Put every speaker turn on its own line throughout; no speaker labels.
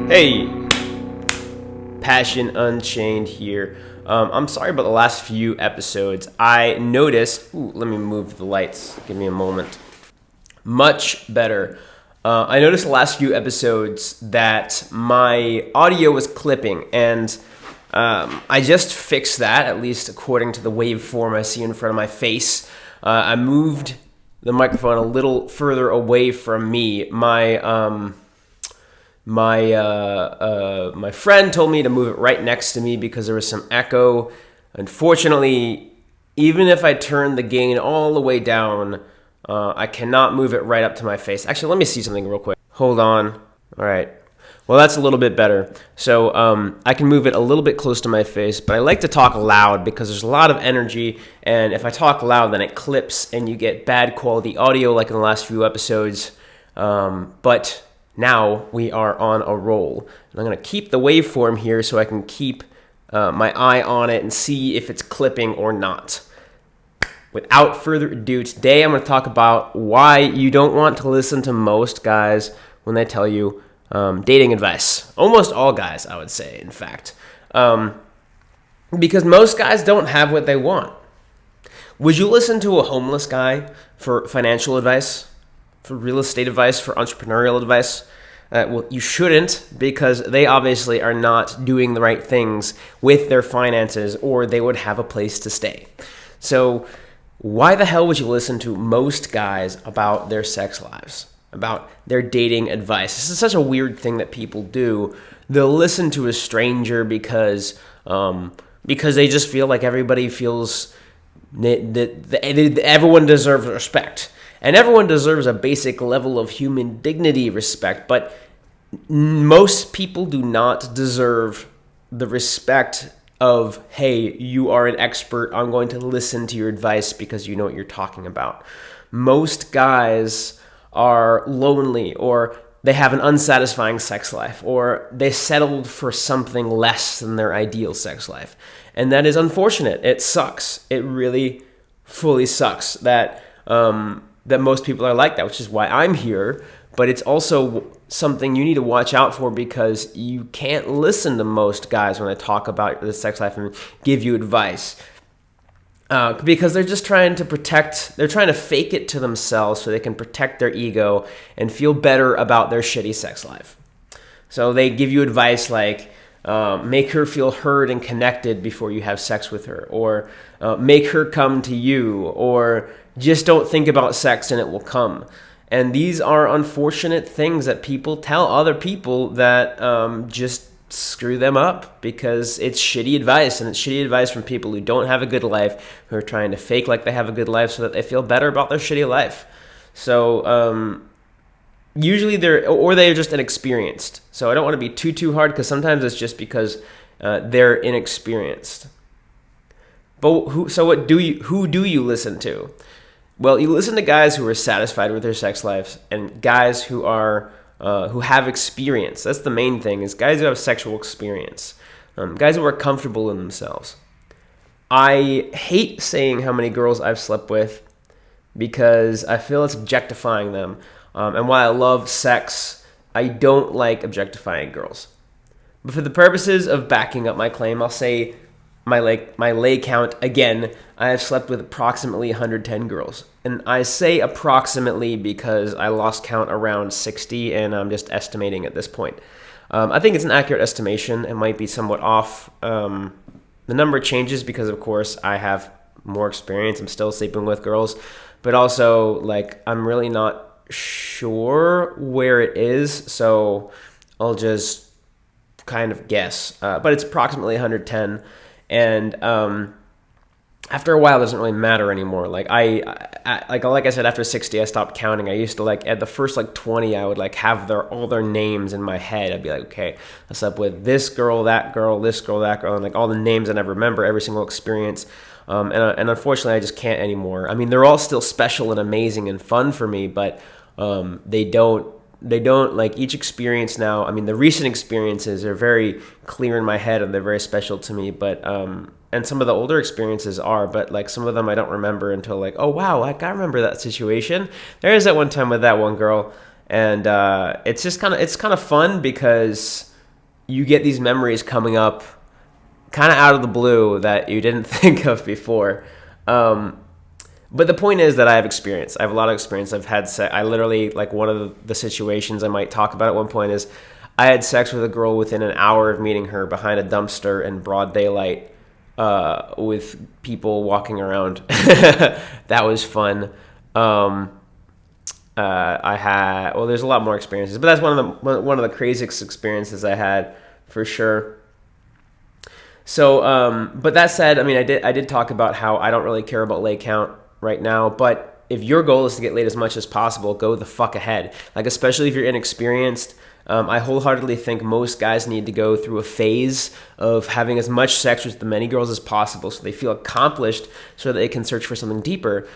Hey, Passion Unchained here. I'm sorry about the last few episodes. I noticed, let me move the lights. Give me a moment. Much better. I noticed the last few episodes that my audio was clipping, and I just fixed that, at least according to the waveform I see in front of my face. I moved the microphone a little further away from me. My friend told me to move it right next to me because there was some echo. Unfortunately, even if I turn the gain all the way down, I cannot move it right up to my face. Actually, let me see something real quick. Hold on. All right. Well, that's a little bit better. So I can move it a little bit close to my face, but I like to talk loud because there's a lot of energy, and if I talk loud, then it clips and you get bad quality audio like in the last few episodes. But now we are on a roll. And I'm going to keep the waveform here so I can keep my eye on it and see if it's clipping or not. Without further ado, today I'm going to talk about why you don't want to listen to most guys when they tell you dating advice. Almost all guys, I would say, in fact. Because most guys don't have what they want. Would you listen to a homeless guy for financial advice? For real estate advice, for entrepreneurial advice? Well, you shouldn't, because they obviously are not doing the right things with their finances, or they would have a place to stay. So why the hell would you listen to most guys about their sex lives, about their dating advice? This is such a weird thing that people do. They'll listen to a stranger because they just feel like everybody feels that everyone deserves respect. And everyone deserves a basic level of human dignity, respect, but most people do not deserve the respect of, hey, you are an expert, I'm going to listen to your advice because you know what you're talking about. Most guys are lonely, or they have an unsatisfying sex life, or they settled for something less than their ideal sex life. And that is unfortunate. It sucks. It really fully sucks that most people are like that, which is why I'm here. But it's also something you need to watch out for, because you can't listen to most guys when they talk about the sex life and give you advice. Because they're just trying to fake it to themselves so they can protect their ego and feel better about their shitty sex life. So they give you advice like, make her feel heard and connected before you have sex with her, or make her come to you, or just don't think about sex and it will come. And these are unfortunate things that people tell other people that just screw them up, because it's shitty advice, and it's shitty advice from people who don't have a good life, who are trying to fake like they have a good life so that they feel better about their shitty life. So usually they're just inexperienced. So I don't want to be too hard, because sometimes it's just because they're inexperienced. But who do you listen to? Well, you listen to guys who are satisfied with their sex lives, and guys who have experience. That's the main thing, is guys who have sexual experience. Guys who are comfortable in themselves. I hate saying how many girls I've slept with, because I feel it's objectifying them. And while I love sex, I don't like objectifying girls. But for the purposes of backing up my claim, I'll say my lay count again. I have slept with approximately 110 girls. And I say approximately because I lost count around 60, and I'm just estimating at this point. I think it's an accurate estimation. It might be somewhat off. The number changes because, of course, I have more experience. I'm still sleeping with girls. But also, I'm really not sure where it is, so I'll just kind of guess. But it's approximately 110. And after a while, it doesn't really matter anymore. Like I said, after 60, I stopped counting. I used to at the first 20, I would have all their names in my head. I'd be like, okay, I slept with this girl, that girl, this girl, that girl, and all the names I never remember, every single experience. And unfortunately, I just can't anymore. I mean, they're all still special and amazing and fun for me, but they don't each experience now. I mean, the recent experiences are very clear in my head, and they're very special to me, but and some of the older experiences are, but some of them I don't remember until oh wow, I remember that situation. There is that one time with that one girl, and it's kind of fun because you get these memories coming up kind of out of the blue that you didn't think of before. But the point is that I have experience. I have a lot of experience. I've had sex. I literally, like, one of the situations I might talk about at one point is I had sex with a girl within an hour of meeting her behind a dumpster in broad daylight, with people walking around. That was fun. There's a lot more experiences, but that's one of the craziest experiences I had for sure. So, but that said, I mean, I did talk about how I don't really care about lay count right now, but if your goal is to get laid as much as possible, go the fuck ahead. Like, especially if you're inexperienced, I wholeheartedly think most guys need to go through a phase of having as much sex with as many girls as possible so they feel accomplished so that they can search for something deeper.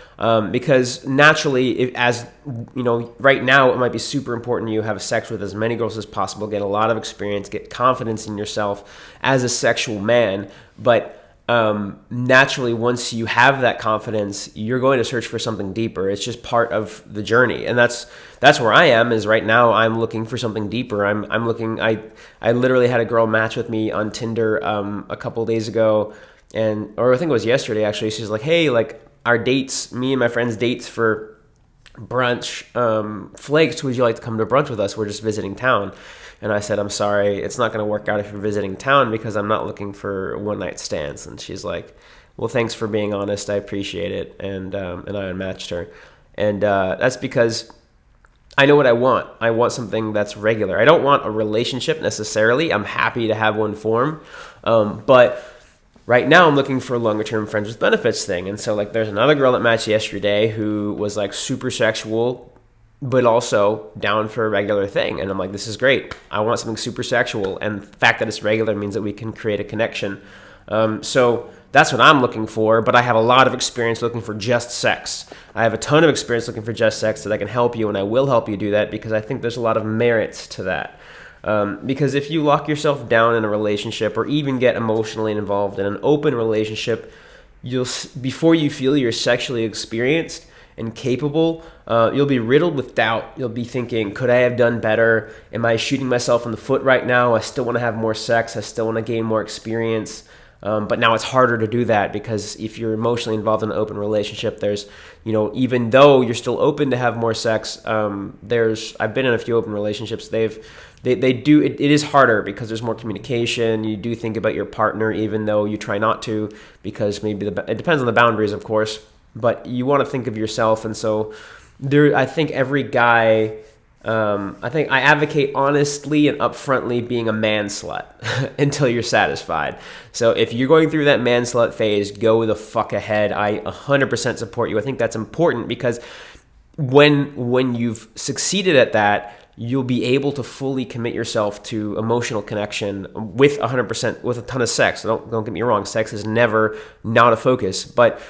Because naturally, as you know, right now it might be super important you have sex with as many girls as possible, get a lot of experience, get confidence in yourself as a sexual man. But naturally, once you have that confidence, you're going to search for something deeper. It's just part of the journey, and that's where I am. Is right now I'm looking for something deeper. I'm looking. I literally had a girl match with me on Tinder a couple of days ago, or I think it was yesterday actually. She's like, "Hey, like our dates, me and my friends' dates for brunch flaked. Would you like to come to brunch with us? We're just visiting town." And I said, "I'm sorry, it's not going to work out if you're visiting town because I'm not looking for one-night stands." And she's like, "Well, thanks for being honest. I appreciate it." And I unmatched her. And that's because I know what I want. I want something that's regular. I don't want a relationship necessarily. I'm happy to have one form. But right now I'm looking for a longer-term friends with benefits thing. And so, like, there's another girl that matched yesterday who was, like, super sexual, but also down for a regular thing. And I'm like, this is great. I want something super sexual. And the fact that it's regular means that we can create a connection. So that's what I'm looking for, but I have a lot of experience looking for just sex. I have a ton of experience looking for just sex that I can help you, and I will help you do that because I think there's a lot of merits to that. Because if you lock yourself down in a relationship or even get emotionally involved in an open relationship, before you feel you're sexually experienced and capable, you'll be riddled with doubt. You'll be thinking, could I have done better? Am I shooting myself in the foot right now? I still want to have more sex. I still want to gain more experience. But now it's harder to do that because if you're emotionally involved in an open relationship, there's, even though you're still open to have more sex, I've been in a few open relationships. It is harder because there's more communication. You do think about your partner, even though you try not to, because maybe it depends on the boundaries, of course, but you want to think of yourself. And so I think every guy, I advocate honestly and upfrontly being a man slut until you're satisfied. So if you're going through that man slut phase, go the fuck ahead. I 100% support you. I think that's important because when you've succeeded at that, you'll be able to fully commit yourself to emotional connection with 100%, with a ton of sex. Don't get me wrong. Sex is never not a focus, but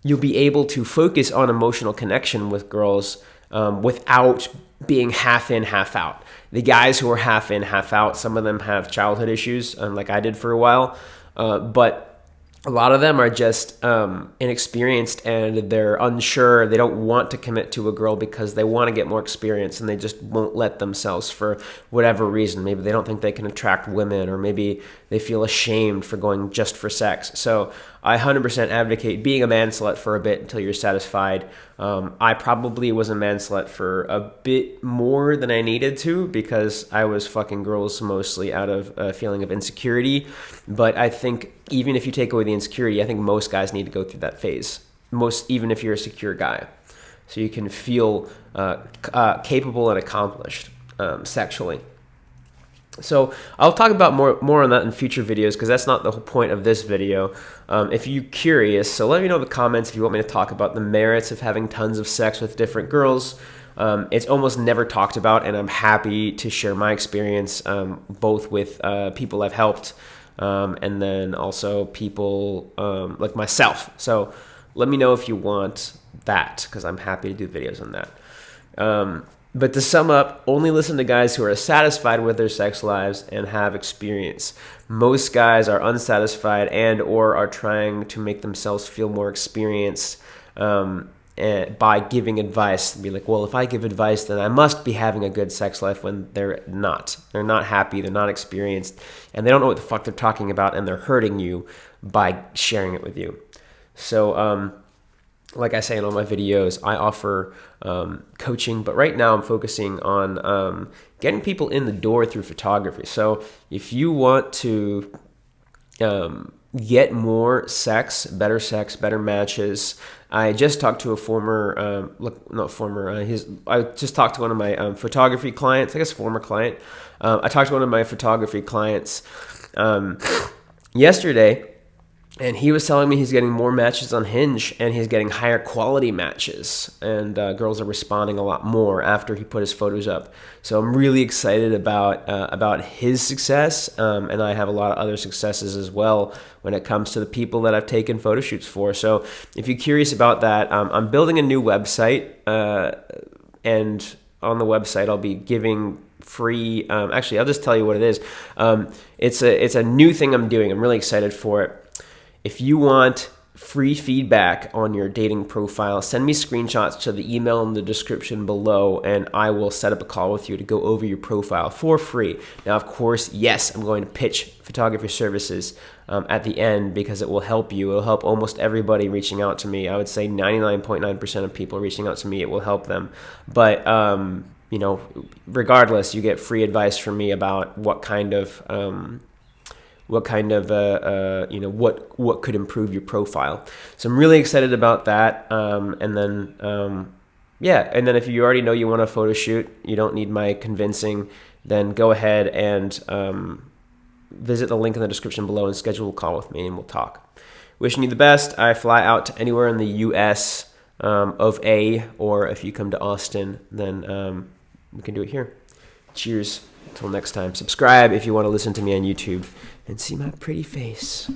you'll be able to focus on emotional connection with girls without being half in, half out. The guys who are half in, half out, some of them have childhood issues, like I did for a while, but a lot of them are just inexperienced and they're unsure. They don't want to commit to a girl because they want to get more experience and they just won't let themselves for whatever reason. Maybe they don't think they can attract women, or maybe they feel ashamed for going just for sex. So I 100% advocate being a man slut for a bit until you're satisfied. I probably was a man slut for a bit more than I needed to because I was fucking girls mostly out of a feeling of insecurity. But I think even if you take away the insecurity, I think most guys need to go through that phase. Even if you're a secure guy. So you can feel capable and accomplished sexually. So I'll talk about more on that in future videos because that's not the whole point of this video. If you're curious, so let me know in the comments if you want me to talk about the merits of having tons of sex with different girls. It's almost never talked about, and I'm happy to share my experience both with people I've helped and then also people like myself. So let me know if you want that because I'm happy to do videos on that. But to sum up, only listen to guys who are satisfied with their sex lives and have experience. Most guys are unsatisfied and or are trying to make themselves feel more experienced. by giving advice. Be like, well, if I give advice, then I must be having a good sex life, when they're not. They're not happy, they're not experienced, and they don't know what the fuck they're talking about, and they're hurting you by sharing it with you. So, like I say in all my videos, I offer coaching, but right now I'm focusing on getting people in the door through photography. So if you want to get more sex, better matches. I just talked to a I just talked to one of my photography clients, I guess former client. I talked to one of my photography clients yesterday, and he was telling me he's getting more matches on Hinge, and he's getting higher quality matches, and girls are responding a lot more after he put his photos up. So I'm really excited about his success, and I have a lot of other successes as well when it comes to the people that I've taken photo shoots for. So if you're curious about that, I'm building a new website, and on the website I'll be giving free. Actually, I'll just tell you what it is. It's a new thing I'm doing. I'm really excited for it. If you want free feedback on your dating profile, send me screenshots to the email in the description below, and I will set up a call with you to go over your profile for free. Now, of course, yes, I'm going to pitch photography services at the end, because it will help you. It will help almost everybody reaching out to me. I would say 99.9% of people reaching out to me, it will help them. But regardless, you get free advice from me about what could improve your profile. So I'm really excited about that. And then if you already know you want a photo shoot, you don't need my convincing, then go ahead and visit the link in the description below and schedule a call with me, and we'll talk. Wishing you the best. I fly out to anywhere in the U.S. Or if you come to Austin, then we can do it here. Cheers. Until next time. Subscribe if you want to listen to me on YouTube and see my pretty face.